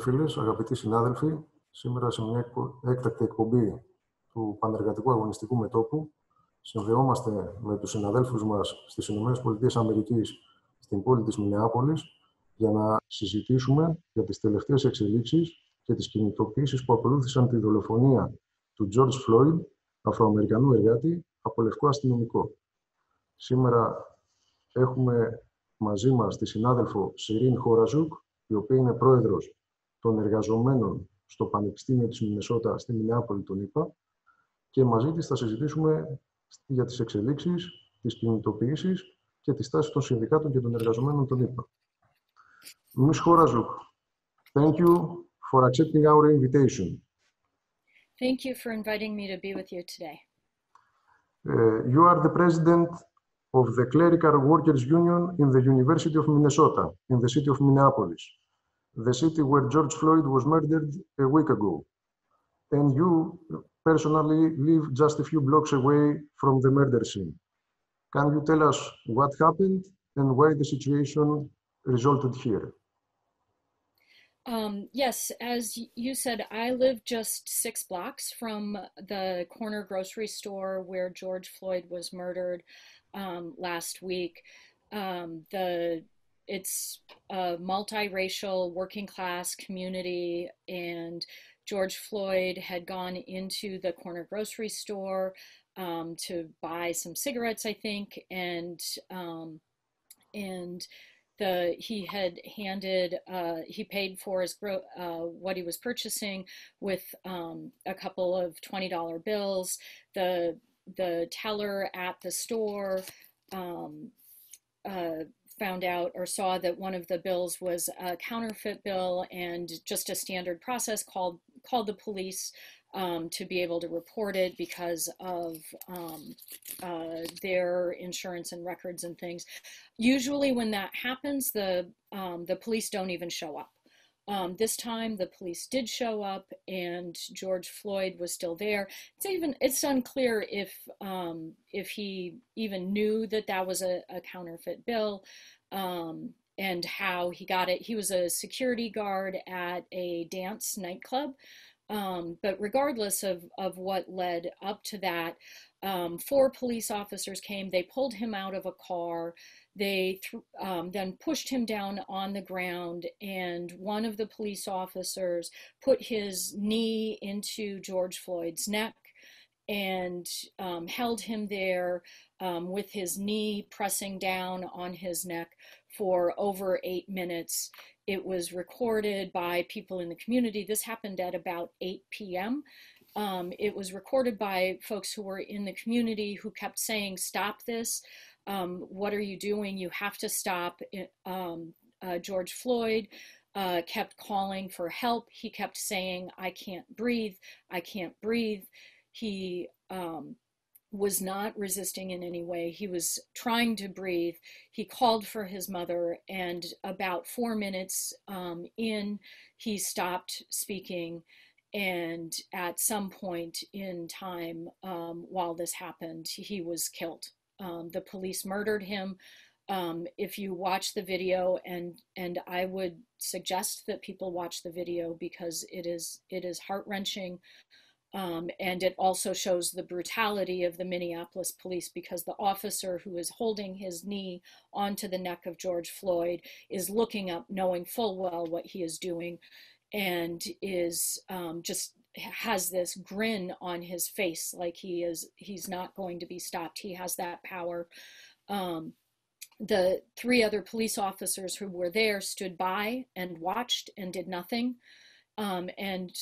φίλες, αγαπητοί συνάδελφοι, σήμερα σε μια έκτακτη εκπομπή του Πανεργατικού Αγωνιστικού Μετώπου συνδεόμαστε με τους συναδέλφους μας στις ΗΠΑ, στην πόλη της Μινεάπολης, για να συζητήσουμε για τις τελευταίες εξελίξεις και τις κινητοποιήσεις που ακολούθησαν τη δολοφονία του George Floyd, Αφροαμερικανού εργάτη, από λευκό αστυνομικό. Σήμερα έχουμε μαζί μας τη συνάδελφο Σιρήν Χόραζουκ, η οποία είναι πρόεδρος των εργαζομένων στο Πανεπιστήμιο της Μινεσότα στη Μινεάπολη των ΗΠΑ, και μαζί της θα συζητήσουμε για τις εξελίξεις, τις κινητοποιήσεις και τη στάση των συνδικάτων και των εργαζομένων των ΗΠΑ. Ms. Χόραζουκ, thank you for accepting our invitation. Thank you for inviting me to be with you today. You are the president of the Clerical Workers Union in the University of Minnesota, in the city of Minneapolis, the city where George Floyd was murdered a week ago. And you personally live just a few blocks away from the murder scene. Can you tell us what happened and why the situation resulted here? Yes, as you said, I live just 6 blocks from the corner grocery store where George Floyd was murdered last week. It's a multiracial working class community, and George Floyd had gone into the corner grocery store to buy some cigarettes, I think, and he paid for his what he was purchasing with a couple of $20 bills. The teller at the store found out or saw that one of the bills was a counterfeit bill, and just a standard process called the police to be able to report it because of their insurance and records and things. Usually when that happens, the police don't even show up. This time the police did show up, and George Floyd was still there. It's unclear if he even knew that that was a counterfeit bill, and how he got it. He was a security guard at a dance nightclub. But regardless of what led up to that, 4 police officers came. They pulled him out of a car. They then pushed him down on the ground, and one of the police officers put his knee into George Floyd's neck and held him there with his knee pressing down on his neck for over 8 minutes. It was recorded by people in the community. This happened at about 8 p.m. It was recorded by folks who were in the community who kept saying, "Stop this. What are you doing? You have to stop." George Floyd kept calling for help. He kept saying, "I can't breathe. I can't breathe." He was not resisting in any way. He was trying to breathe. He called for his mother, and about 4 minutes in, he stopped speaking. And at some point in time, while this happened, he was killed. The police murdered him. If you watch the video, and I would suggest that people watch the video because it is heart-wrenching. And it also shows the brutality of the Minneapolis police, because the officer who is holding his knee onto the neck of George Floyd is looking up, knowing full well what he is doing, and is just has this grin on his face, like he's not going to be stopped. He has that power. The 3 other police officers who were there stood by and watched and did nothing. And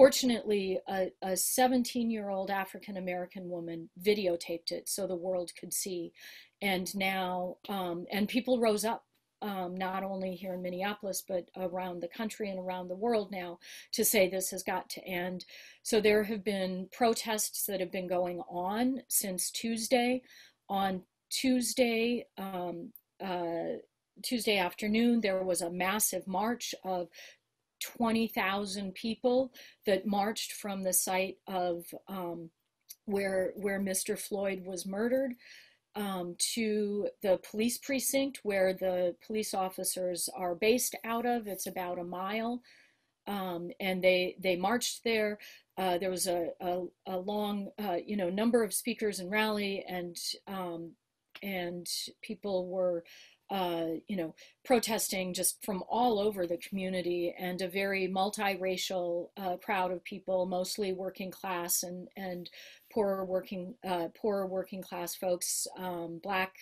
fortunately, a 17-year-old African-American woman videotaped it so the world could see. And now, and people rose up, not only here in Minneapolis, but around the country and around the world now, to say this has got to end. So there have been protests that have been going on since Tuesday. On Tuesday afternoon, there was a massive march of 20,000 people that marched from the site of where Mr. Floyd was murdered. to the police precinct where the police officers are based out of. It's about a mile, and they marched there. There was a long, number of speakers and rally, and people were, protesting just from all over the community, and a very multiracial crowd of people, mostly working class and poorer working class folks, black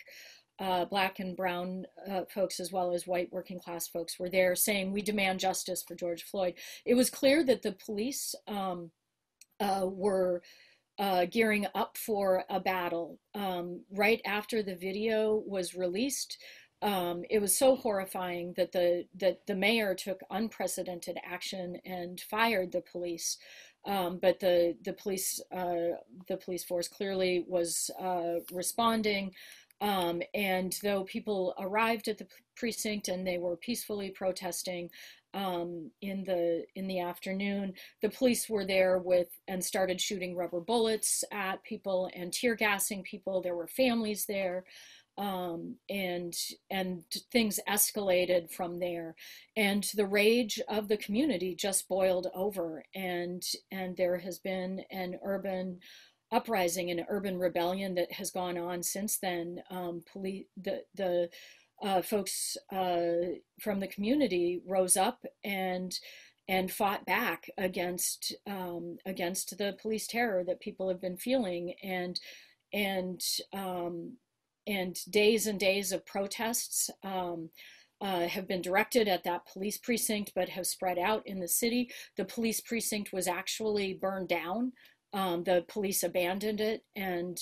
and brown folks, as well as white working class folks, were there saying, "We demand justice for George Floyd." It was clear that the police were gearing up for a battle. Right after the video was released, it was so horrifying that the mayor took unprecedented action and fired the police. But the police force clearly was responding. And though people arrived at the precinct and they were peacefully protesting in the afternoon, the police were there and started shooting rubber bullets at people and tear gassing people. There were families there. And things escalated from there, and the rage of the community just boiled over, and there has been an urban uprising, an urban rebellion that has gone on since then. The folks from the community rose up and fought back against the police terror that people have been feeling, and days and days of protests have been directed at that police precinct, but have spread out in the city. The police precinct was actually burned down. The police abandoned it, and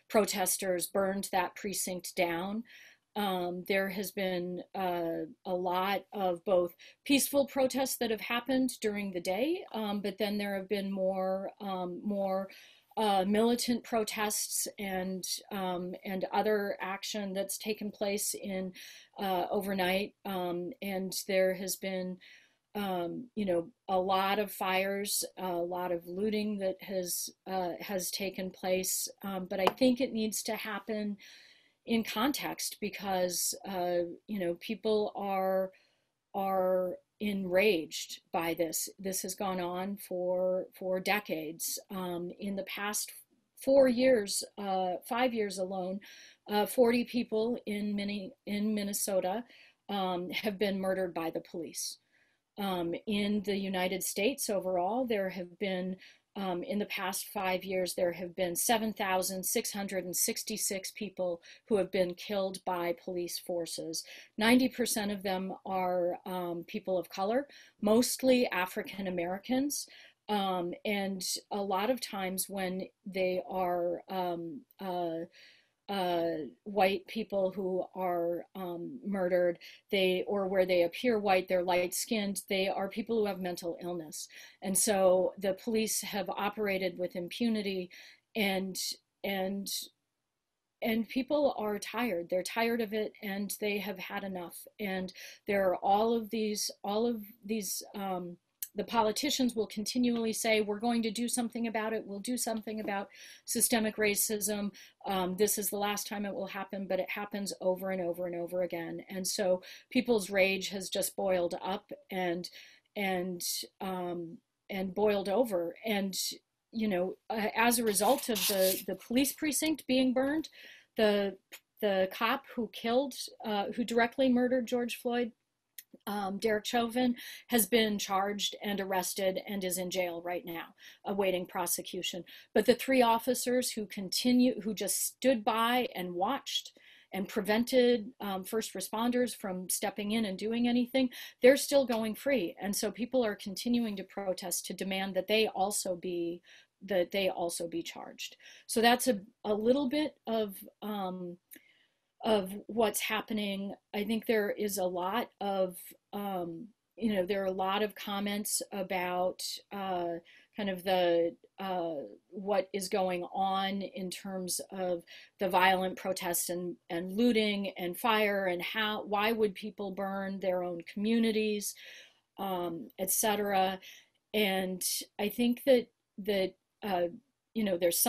protesters burned that precinct down. There has been a lot of both peaceful protests that have happened during the day, but then there have been more militant protests and other action that's taken place in overnight, and there has been a lot of fires, a lot of looting that has taken place, but I think it needs to happen in context, because people are enraged by this. This has gone on for decades. In the past 5 years alone, 40 people in Minnesota have been murdered by the police. In the United States overall, there have been, in the past 5 years, there have been 7,666 people who have been killed by police forces. 90% of them are people of color, mostly African Americans. And a lot of times when they are white people who are murdered, or where they appear white, they're light-skinned, they are people who have mental illness. And so the police have operated with impunity, and people are tired. They're tired of it, and they have had enough. And there are all of these the politicians will continually say, we're going to do something about it. We'll do something about systemic racism. This is the last time it will happen, but it happens over and over and over again. And so people's rage has just boiled up and boiled over. And, as a result of the police precinct being burned, the cop who directly murdered George Floyd, Derek Chauvin, has been charged and arrested and is in jail right now, awaiting prosecution. But the 3 officers who just stood by and watched and prevented first responders from stepping in and doing anything, they're still going free. And so people are continuing to protest to demand that they also be charged. So that's a little bit of what's happening. I think there is a lot of, there are a lot of comments about kind of what is going on in terms of the violent protests and looting and fire, and why would people burn their own communities, etc. And I think that there's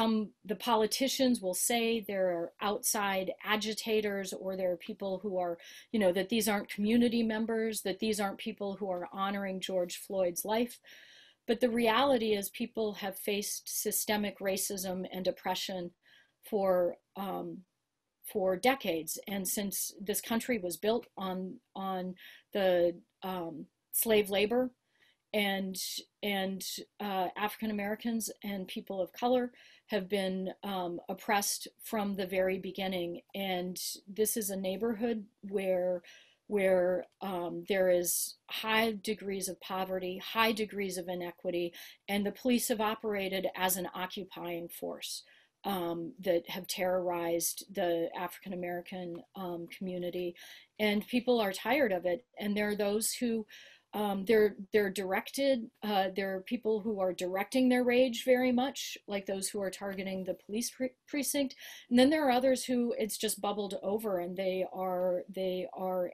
the politicians will say there are outside agitators, or there are people who are, that these aren't community members, that these aren't people who are honoring George Floyd's life. But the reality is people have faced systemic racism and oppression for decades. And since this country was built on the slave labor, and African Americans and people of color have been oppressed from the very beginning. And this is a neighborhood where there is high degrees of poverty, high degrees of inequity, and the police have operated as an occupying force that have terrorized the African American community, and people are tired of it. And there are those who they're directed. There are people who are directing their rage very much, like those who are targeting the police precinct. And then there are others who it's just bubbled over, and they are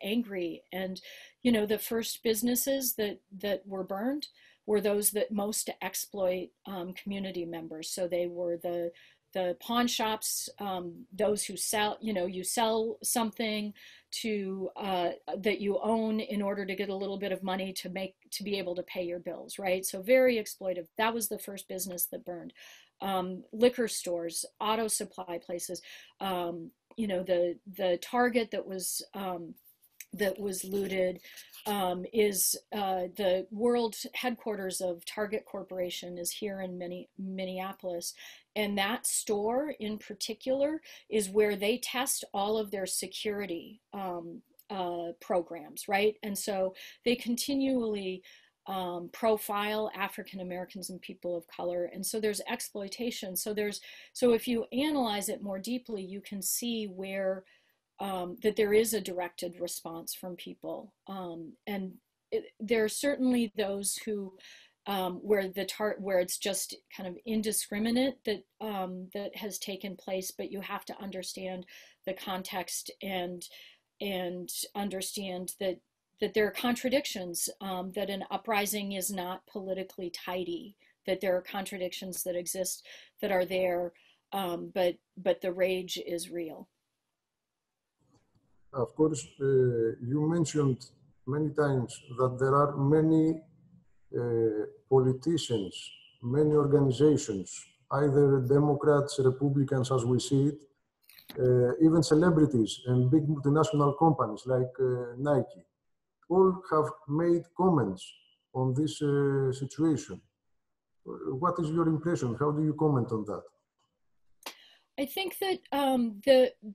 angry. And the first businesses that were burned were those that most exploit community members. So they were the pawn shops, those who sell, you sell something to that you own in order to get a little bit of money to be able to pay your bills, right? So very exploitive. That was the first business that burned. Liquor stores, auto supply places, the Target that was looted is the world headquarters of Target Corporation is here in Minneapolis. And that store in particular is where they test all of their security programs, right? And so they continually profile African Americans and people of color. And so there's exploitation. So if you analyze it more deeply, you can see where that there is a directed response from people. And there are certainly those who where it's just kind of indiscriminate that has taken place, but you have to understand the context and understand that there are contradictions, that an uprising is not politically tidy, that there are contradictions that exist that are there, but the rage is real. Of course, you mentioned many times that there are many politicians, many organizations, either Democrats, Republicans as we see it, even celebrities and big multinational companies like Nike, all have made comments on this situation. What is your impression? How do you comment on that? I think that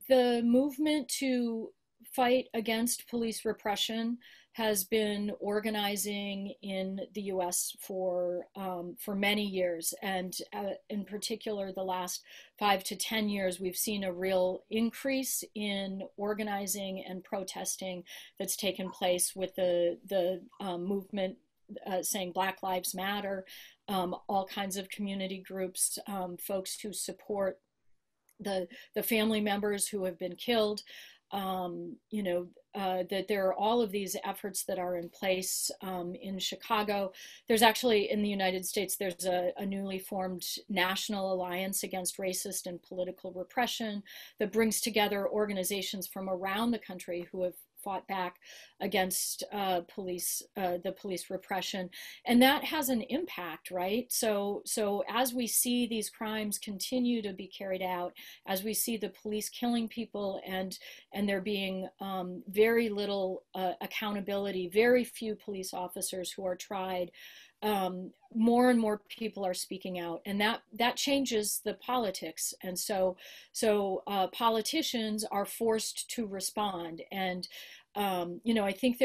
the movement to fight against police repression has been organizing in the U.S. for many years, and in particular the last 5 to 10 years, we've seen a real increase in organizing and protesting that's taken place with the movement saying Black Lives Matter, all kinds of community groups, folks who support the family members who have been killed. That there are all of these efforts that are in place in Chicago. There's actually, in the United States, there's a newly formed National Alliance Against Racist and Political Repression that brings together organizations from around the country who have fought back against the police repression, and that has an impact, right? So as we see these crimes continue to be carried out, as we see the police killing people, and there being very little accountability, very few police officers who are tried, more and more people are speaking out, and that changes the politics. And so politicians are forced to respond. And I think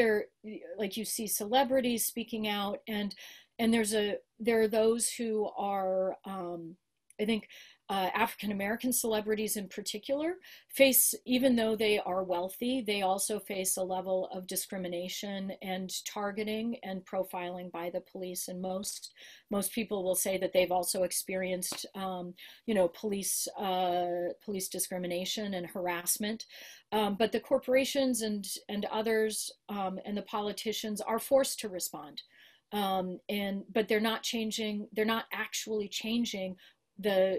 like you see celebrities speaking out, and there are those who are, I think, African American celebrities in particular face, even though they are wealthy, they also face a level of discrimination and targeting and profiling by the police. And most people will say that they've also experienced, police discrimination and harassment. But the corporations and others and the politicians are forced to respond. But they're not actually changing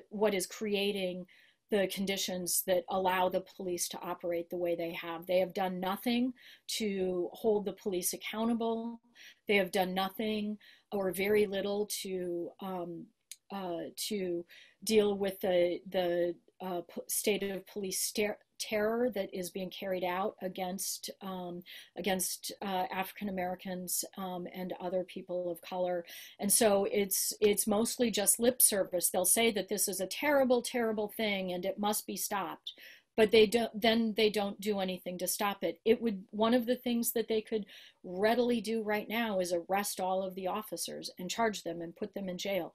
what is creating the conditions that allow the police to operate the way they have. They have done nothing to hold the police accountable. They have done nothing or very little to deal with the state of police terror that is being carried out against African Americans and other people of color. And so it's mostly just lip service. They'll say that this is a terrible, terrible thing and it must be stopped, but they don't do anything to stop it. One of the things that they could readily do right now is arrest all of the officers and charge them and put them in jail.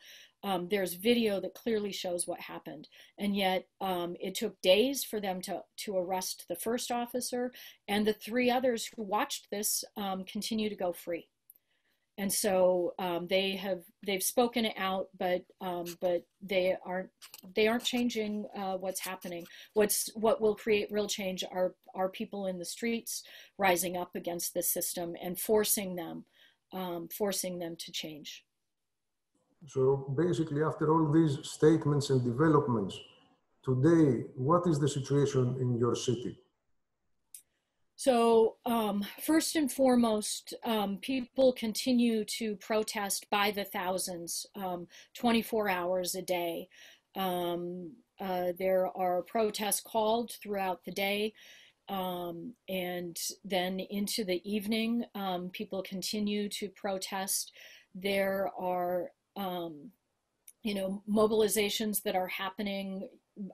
There's video that clearly shows what happened, and yet it took days for them to arrest the first officer, and the 3 others who watched this continue to go free. And so they've spoken it out, but they aren't changing what's happening. What will create real change are people in the streets rising up against this system and forcing them to change. So basically, after all these statements and developments, today, what is the situation in your city? So first and foremost, people continue to protest by the thousands, 24 hours a day. There are protests called throughout the day. And then into the evening, people continue to protest. There are mobilizations that are happening.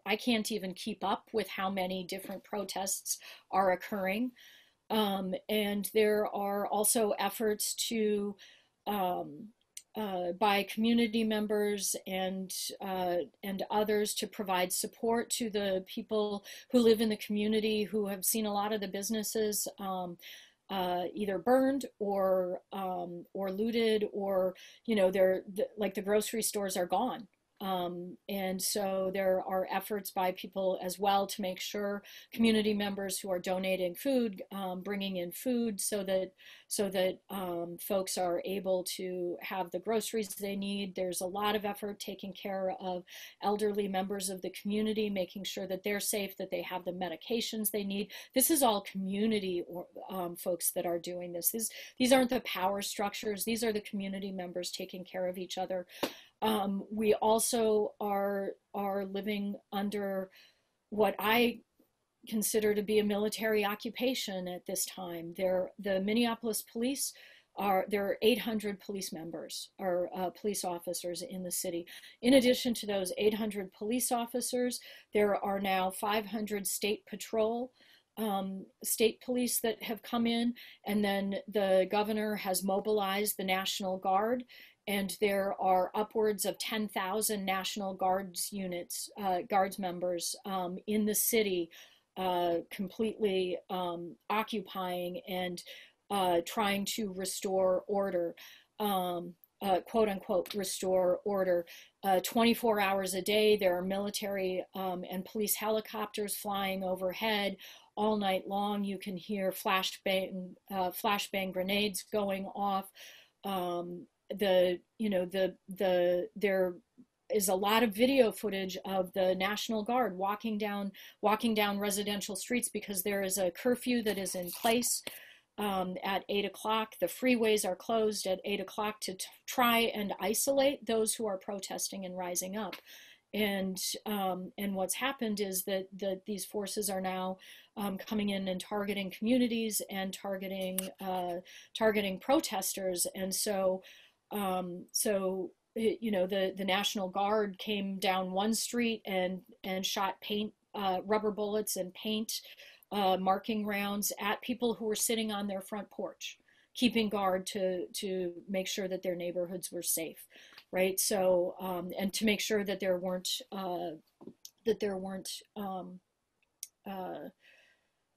I can't even keep up with how many different protests are occurring. And there are also efforts to, by community members and others, to provide support to the people who live in the community who have seen a lot of the businesses either burned or looted, or like the grocery stores are gone. And so there are efforts by people as well to make sure community members who are donating food, bringing in food so that folks are able to have the groceries they need. There's a lot of effort taking care of elderly members of the community, making sure that they're safe, that they have the medications they need. This is all community folks that are doing this. These aren't the power structures. These are the community members taking care of each other. We also are living under what I consider to be a military occupation at this time. The Minneapolis police there are 800 police members or police officers in the city. In addition to those 800 police officers, there are now 500 state patrol state police that have come in, and then the governor has mobilized the National Guard. And there are upwards of 10,000 National Guards units, Guards members in the city, completely occupying and trying to restore order, quote unquote, restore order. 24 hours a day, there are military and police helicopters flying overhead. All night long, you can hear flashbang grenades going off. There is a lot of video footage of the National Guard walking down residential streets because there is a curfew that is in place at 8 o'clock. The freeways are closed at 8 o'clock to try and isolate those who are protesting and rising up. And what's happened is that these forces are now coming in and targeting communities and targeting protesters. And so the National Guard came down one street and shot rubber bullets and paint marking rounds at people who were sitting on their front porch, keeping guard to make sure that their neighborhoods were safe, right? So and to make sure that there weren't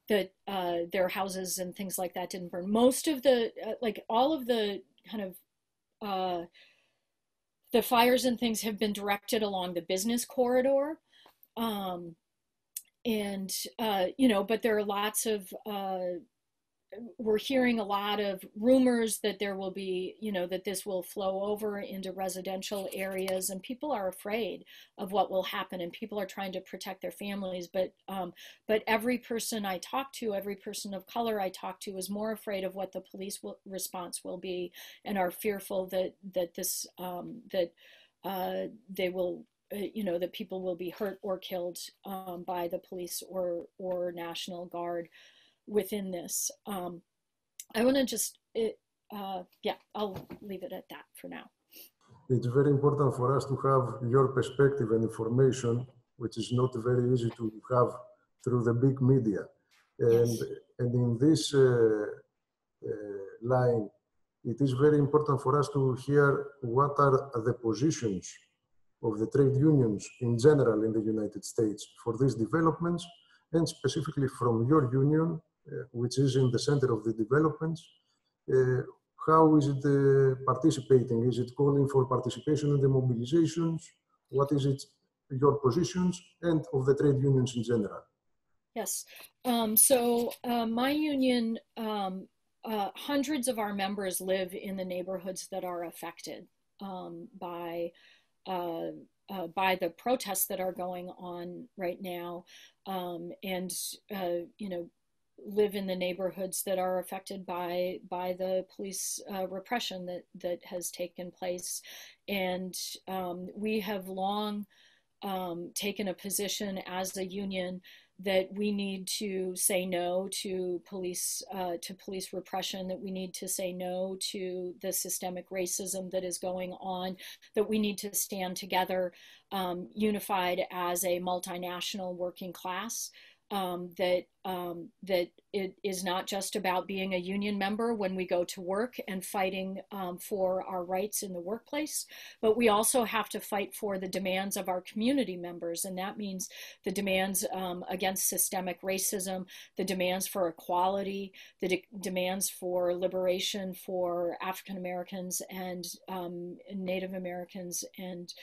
their houses and things like that didn't burn. Most of all of the kind of the fires and things have been directed along the business corridor. But there are lots of we're hearing a lot of rumors that there will be, that this will flow over into residential areas, and people are afraid of what will happen, and people are trying to protect their families. But every person I talk to, every person of color I talk to, is more afraid of what the police response will be, and are fearful that they will. That people will be hurt or killed by the police or National Guard within this. I want to yeah, I'll leave it at that for now. It's very important for us to have your perspective and information, which is not very easy to have through the big media. And, Yes. and in this line, it is very important for us to hear what are the positions of the trade unions in general in the United States for these developments, and specifically from your union, which is in the center of the developments. How is it participating? Is it calling for participation in the mobilizations? What is it, your positions, and of the trade unions in general? Yes. My union, hundreds of our members live in the neighborhoods that are affected by the protests that are going on right now, and live in the neighborhoods that are affected by the police repression that has taken place. And we have long taken a position as a union that we need to say no to police repression, that we need to say no to the systemic racism that is going on, that we need to stand together, unified as a multinational working class. That it is not just about being a union member when we go to work and fighting for our rights in the workplace, but we also have to fight for the demands of our community members. And that means the demands against systemic racism, the demands for equality, the demands for liberation for African Americans and Native Americans and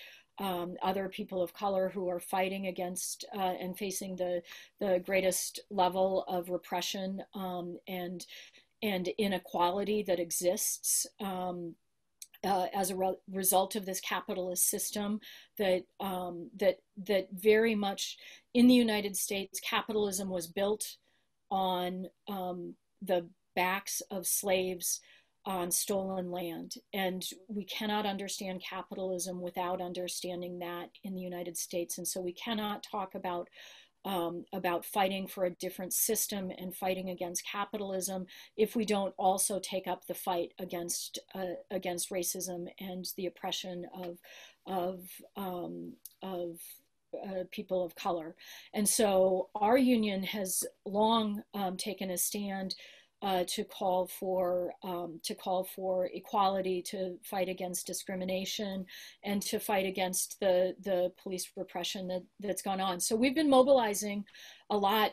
other people of color who are fighting against and facing the greatest level of repression and inequality that exists as a result of this capitalist system that very much in the United States, capitalism was built on the backs of slaves on stolen land. And we cannot understand capitalism without understanding that in the United States. And so we cannot talk about fighting for a different system and fighting against capitalism if we don't also take up the fight against racism and the oppression of people of color. And so our union has long taken a stand to call for equality, to fight against discrimination, and to fight against the police repression that's gone on. So we've been mobilizing a lot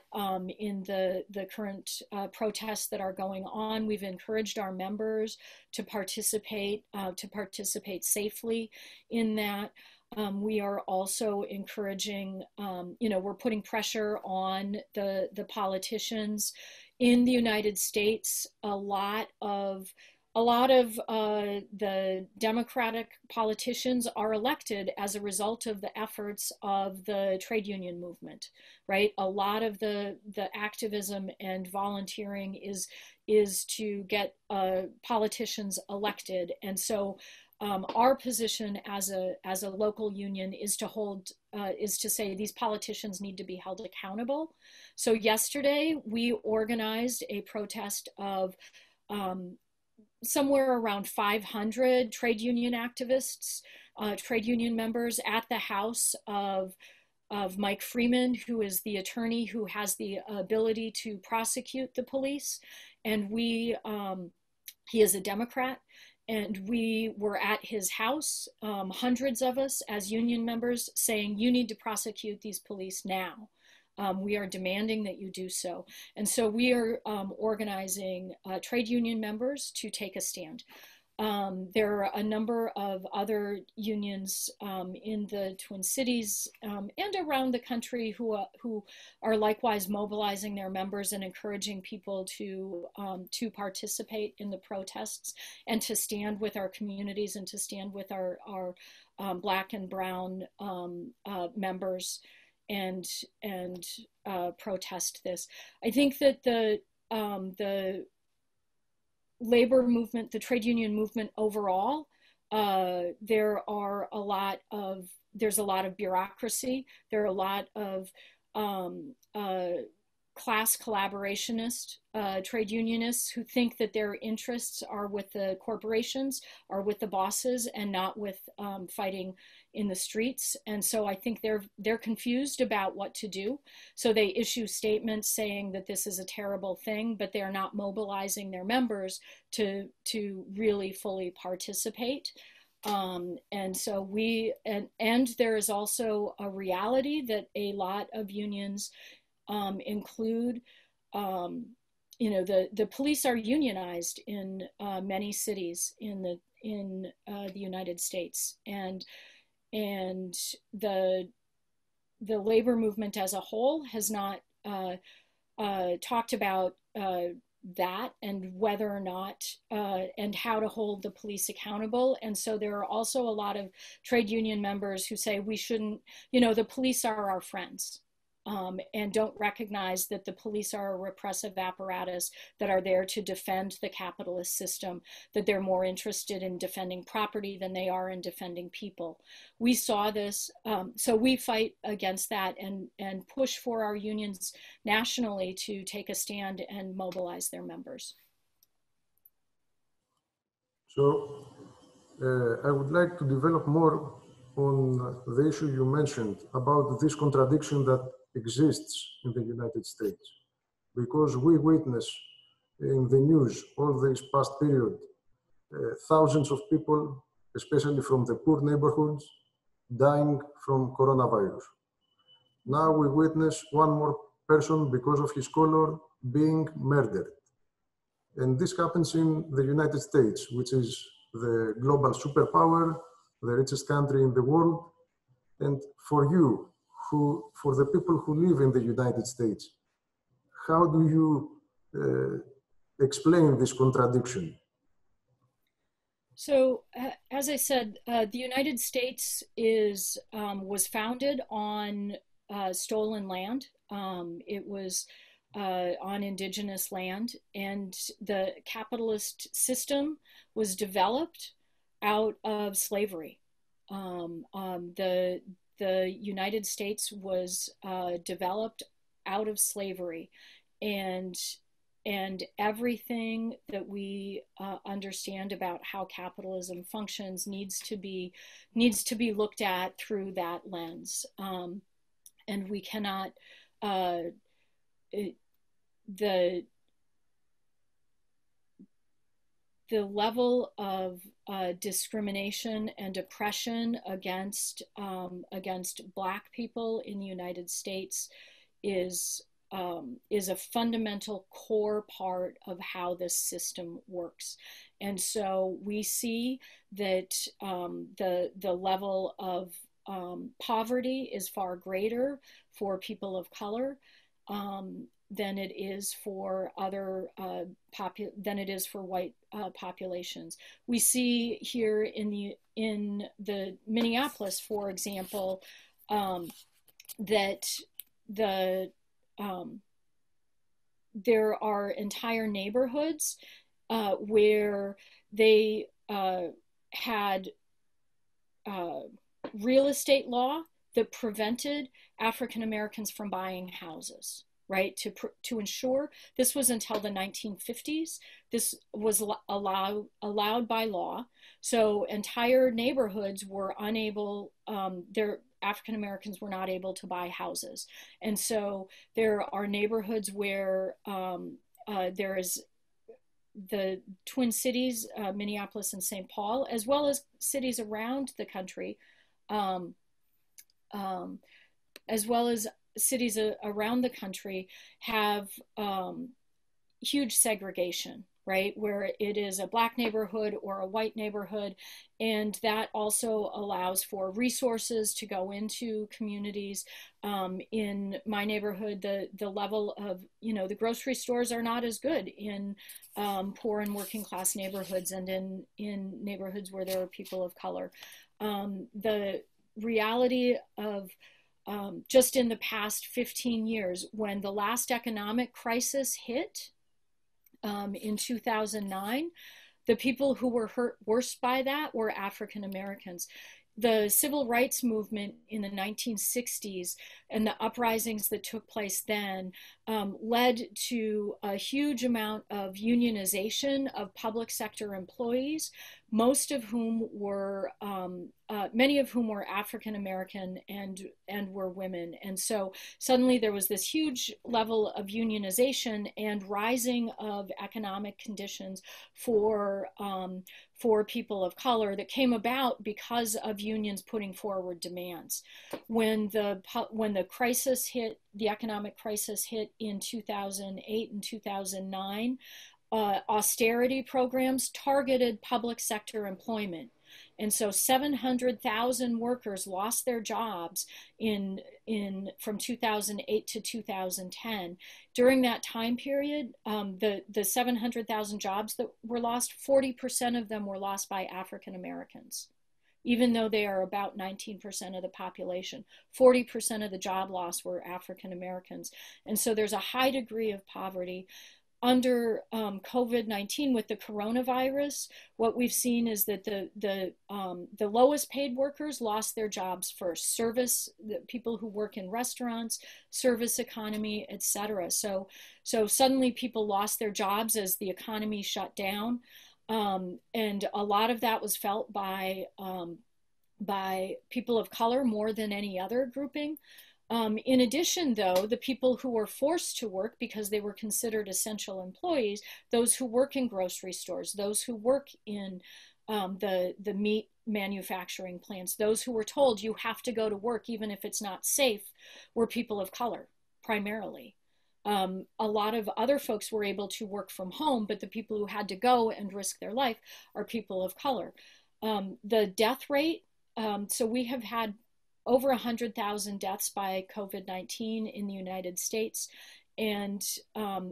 in the current protests that are going on. We've encouraged our members to participate safely in that. We are also encouraging, we're putting pressure on the politicians in the United States. A lot of the Democratic politicians are elected as a result of the efforts of the trade union movement, right? A lot of the activism and volunteering is to get politicians elected. And so our position as a local union is to say these politicians need to be held accountable. So yesterday we organized a protest of somewhere around 500 trade union activists, trade union members at the house of Mike Freeman, who is the attorney who has the ability to prosecute the police. And he is a Democrat. And we were at his house, hundreds of us as union members, saying, you need to prosecute these police now. We are demanding that you do so. And so we are organizing trade union members to take a stand. There are a number of other unions in the Twin Cities and around the country who are likewise mobilizing their members and encouraging people to participate in the protests and to stand with our communities and to stand with our Black and Brown members and protest this. I think that the labor movement, the trade union movement overall, there's a lot of bureaucracy. There are a lot of class collaborationist trade unionists who think that their interests are with the corporations, are with the bosses, and not with fighting in the streets. And so I think they're confused about what to do. So they issue statements saying that this is a terrible thing, but they're not mobilizing their members to really fully participate. And so and there is also a reality that a lot of unions include, the police are unionized in many cities in the United States, and the labor movement as a whole has not talked about that and whether or not and how to hold the police accountable. And so there are also a lot of trade union members who say we shouldn't, the police are our friends. And don't recognize that the police are a repressive apparatus that are there to defend the capitalist system, that they're more interested in defending property than they are in defending people. We saw this, so we fight against that and push for our unions nationally to take a stand and mobilize their members. So I would like to develop more on the issue you mentioned about this contradiction that exists in the United States, because we witness in the news all this past period thousands of people, especially from the poor neighborhoods, dying from coronavirus. Now we witness one more person because of his color being murdered. And this happens in the United States, which is the global superpower, the richest country in the world. And for you, for the people who live in the United States, how do you explain this contradiction? So, as I said, the United States was founded on stolen land. It was on indigenous land, and the capitalist system was developed out of slavery. The United States was developed out of slavery, and everything that we understand about how capitalism functions needs to be looked at through that lens, and we cannot the level of discrimination and oppression against Black people in the United States is a fundamental core part of how this system works. And so we see that the level of poverty is far greater for people of color than it is for white populations. We see here in the Minneapolis, for example, that there are entire neighborhoods where they had real estate law that prevented African Americans from buying houses, right? To ensure, this was until the 1950s, this was allowed by law. So entire neighborhoods were unable, their African Americans were not able to buy houses. And so there are neighborhoods where there is the Twin Cities, Minneapolis and St. Paul, as well as cities around the country, as well as cities around the country have huge segregation, right? Where it is a Black neighborhood or a white neighborhood. And that also allows for resources to go into communities. In my neighborhood, the level of, the grocery stores are not as good in poor and working class neighborhoods and in neighborhoods where there are people of color. The reality of just in the past 15 years, when the last economic crisis hit, in 2009, the people who were hurt worst by that were African Americans. The civil rights movement in the 1960s and the uprisings that took place then led to a huge amount of unionization of public sector employees, most of whom were, many of whom were African American and were women. And so suddenly there was this huge level of unionization and rising of economic conditions for people of color that came about because of unions putting forward demands. When the crisis hit, the economic crisis hit in 2008 and 2009, austerity programs targeted public sector employment. And so 700,000 workers lost their jobs from 2008 to 2010. During that time period, the 700,000 jobs that were lost, 40% of them were lost by African Americans. Even though they are about 19% of the population, 40% of the job loss were African Americans. And so there's a high degree of poverty. Under COVID-19 with the coronavirus, what we've seen is that the lowest paid workers lost their jobs first. The people who work in restaurants, service economy, etc. So suddenly people lost their jobs as the economy shut down, and a lot of that was felt by people of color more than any other grouping. In addition, though, the people who were forced to work because they were considered essential employees, those who work in grocery stores, those who work in the meat manufacturing plants, those who were told you have to go to work even if it's not safe, were people of color primarily. A lot of other folks were able to work from home, but the people who had to go and risk their life are people of color. The death rate, so we have had over 100,000 deaths by COVID-19 in the United States, and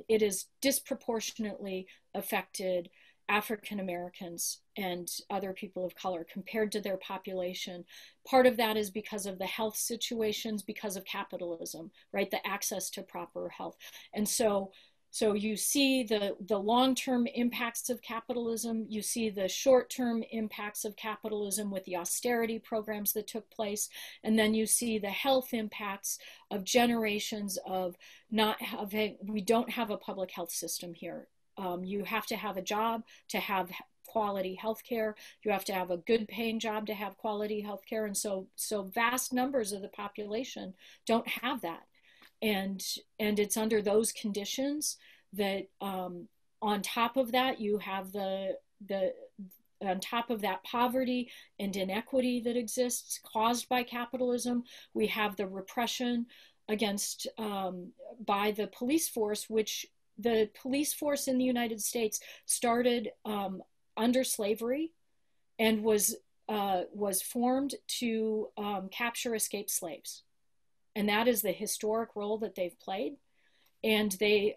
it has disproportionately affected African Americans and other people of color compared to their population. Part of that is because of the health situations, because of capitalism, right? The access to proper health. And so you see the long-term impacts of capitalism, you see the short-term impacts of capitalism with the austerity programs that took place, and then you see the health impacts of generations of we don't have a public health system here. You have to have a job to have quality healthcare. You have to have a good paying job to have quality healthcare. And so vast numbers of the population don't have that. And it's under those conditions that on top of that, you have on top of that poverty and inequity that exists caused by capitalism, we have the repression against by the police force, which the police force in the United States started under slavery and was formed to capture escaped slaves. And that is the historic role that they've played. And they,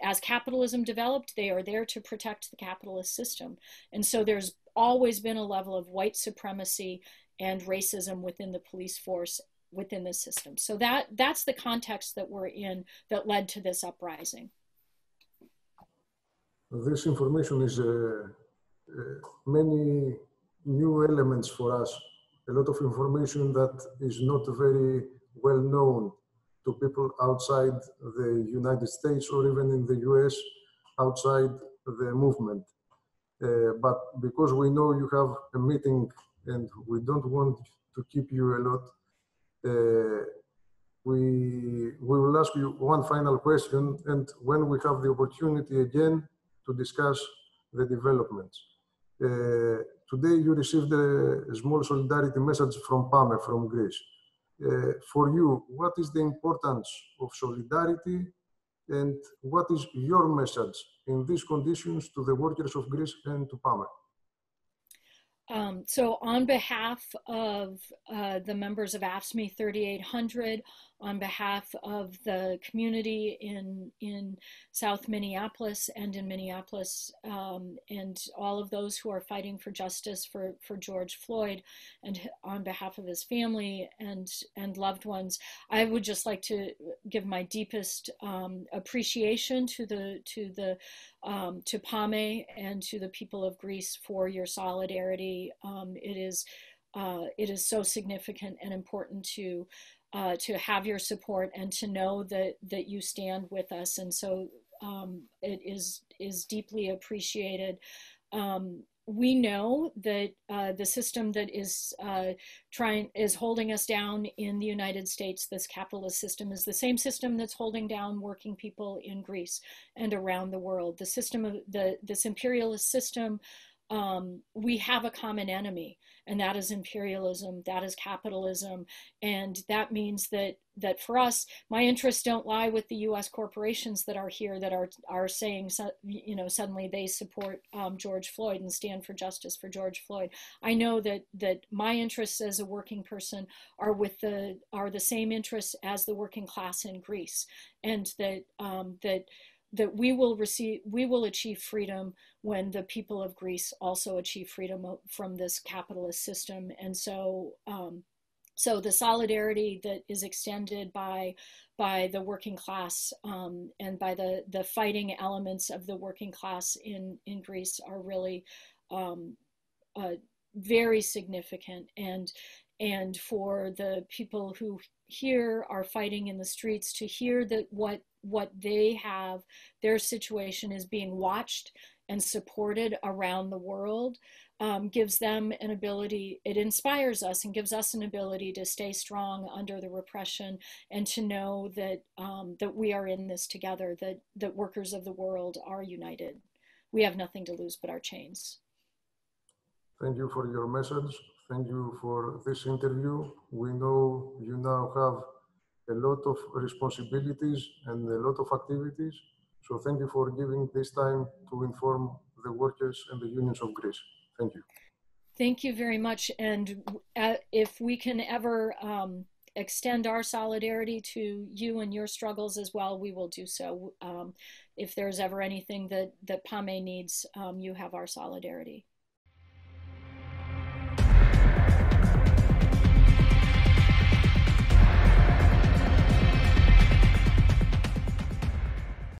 as capitalism developed, they are there to protect the capitalist system. And so there's always been a level of white supremacy and racism within the police force, within the system. So that's the context that we're in that led to this uprising. This information is many new elements for us, a lot of information that is not very well known to people outside the United States or even in the US, outside the movement. But because we know you have a meeting and we don't want to keep you a lot, we will ask you one final question, and when we have the opportunity again to discuss the developments. Today you received a small solidarity message from PAME, from Greece. For you, what is the importance of solidarity and what is your message in these conditions to the workers of Greece and to PAME? So on behalf of the members of AFSCME 3800, on behalf of the community in South Minneapolis and in Minneapolis, and all of those who are fighting for justice for George Floyd, and on behalf of his family and loved ones, I would just like to give my deepest appreciation to PAME and to the people of Greece for your solidarity. It is so significant and important to have your support and to know that you stand with us, and so it is deeply appreciated. We know that the system that is holding us down in the United States, this capitalist system, is the same system that's holding down working people in Greece and around the world. The system of this imperialist system. We have a common enemy, and that is imperialism, that is capitalism, and that means that for us, my interests don't lie with the U.S. corporations that are here that are saying, you know, suddenly they support George Floyd and stand for justice for George Floyd. I know that my interests as a working person are the same interests as the working class in Greece, and that we will achieve freedom when the people of Greece also achieve freedom from this capitalist system. And so the solidarity that is extended by the working class and by the fighting elements of the working class in Greece are really very significant. And for the people who here are fighting in the streets to hear that what they have, their situation is being watched and supported around the world, gives them an ability, it inspires us and gives us an ability to stay strong under the repression and to know that that we are in this together, that workers of the world are united. We have nothing to lose but our chains. Thank you for your message. Thank you for this interview. We know you now have a lot of responsibilities and a lot of activities. So thank you for giving this time to inform the workers and the unions of Greece. Thank you. Thank you very much. And if we can ever extend our solidarity to you and your struggles as well, we will do so. If there's ever anything that PAME needs, you have our solidarity.